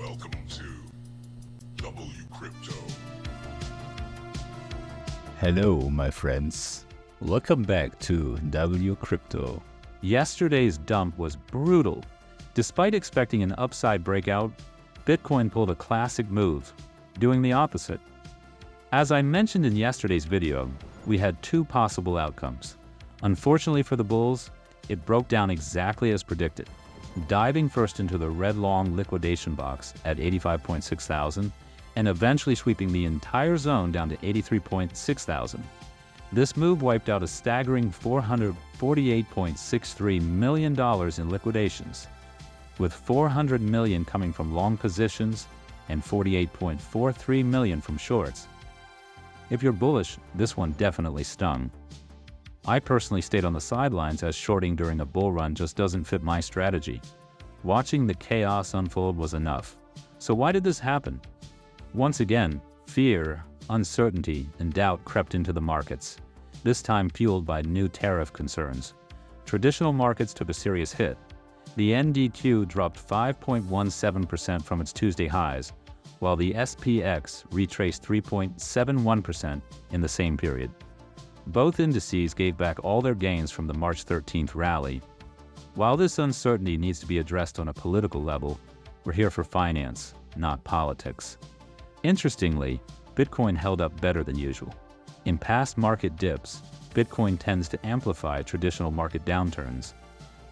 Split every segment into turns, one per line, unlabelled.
Welcome to WCrypto.
Hello, my friends. Welcome back to WCrypto. Yesterday's dump was brutal. Despite expecting an upside breakout, Bitcoin pulled a classic move, doing the opposite. As I mentioned in yesterday's video, we had two possible outcomes. Unfortunately for the bulls, it broke down exactly as predicted, diving first into the red long liquidation box at 85.6 thousand and eventually sweeping the entire zone down to 83.6 thousand. This move wiped out a staggering $448.63 million in liquidations, with $400 million coming from long positions and $48.43 million from shorts. If you're bullish, this one definitely stung. I personally stayed on the sidelines as shorting during a bull run just doesn't fit my strategy. Watching the chaos unfold was enough. So why did this happen? Once again, fear, uncertainty, and doubt crept into the markets, this time fueled by new tariff concerns. Traditional markets took a serious hit. The NDQ dropped 5.17% from its Tuesday highs, while the SPX retraced 3.71% in the same period. Both indices gave back all their gains from the March 13th rally. While this uncertainty needs to be addressed on a political level, we're here for finance, not politics. Interestingly, Bitcoin held up better than usual. In past market dips, Bitcoin tends to amplify traditional market downturns,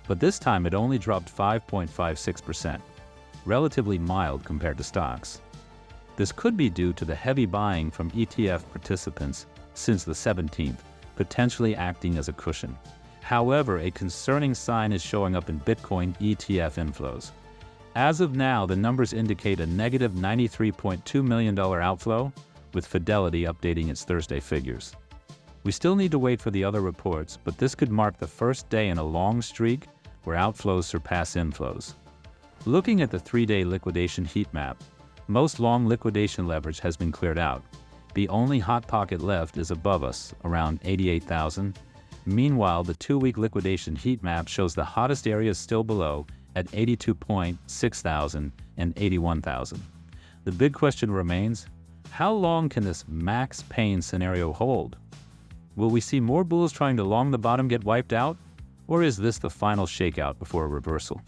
but this time it only dropped 5.56%, relatively mild compared to stocks. This could be due to the heavy buying from ETF participants since the 17th, potentially acting as a cushion. However, a concerning sign is showing up in Bitcoin ETF inflows. As of now, the numbers indicate a negative $93.2 million outflow, with Fidelity updating its Thursday figures. We still need to wait for the other reports, but this could mark the first day in a long streak where outflows surpass inflows. Looking at the 3-day liquidation heat map, most long liquidation leverage has been cleared out. The only hot pocket left is above us, around 88,000. Meanwhile, the 2-week liquidation heat map shows the hottest areas still below at 82.6 thousand and 81,000. The big question remains, how long can this max pain scenario hold? Will we see more bulls trying to long the bottom get wiped out? Or is this the final shakeout before a reversal?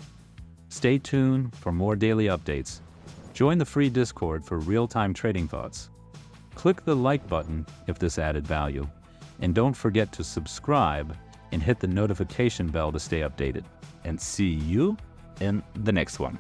Stay tuned for more daily updates. Join the free Discord for real-time trading thoughts. Click the like button if this added value, and don't forget to subscribe and hit the notification bell to stay updated. And see you in the next one.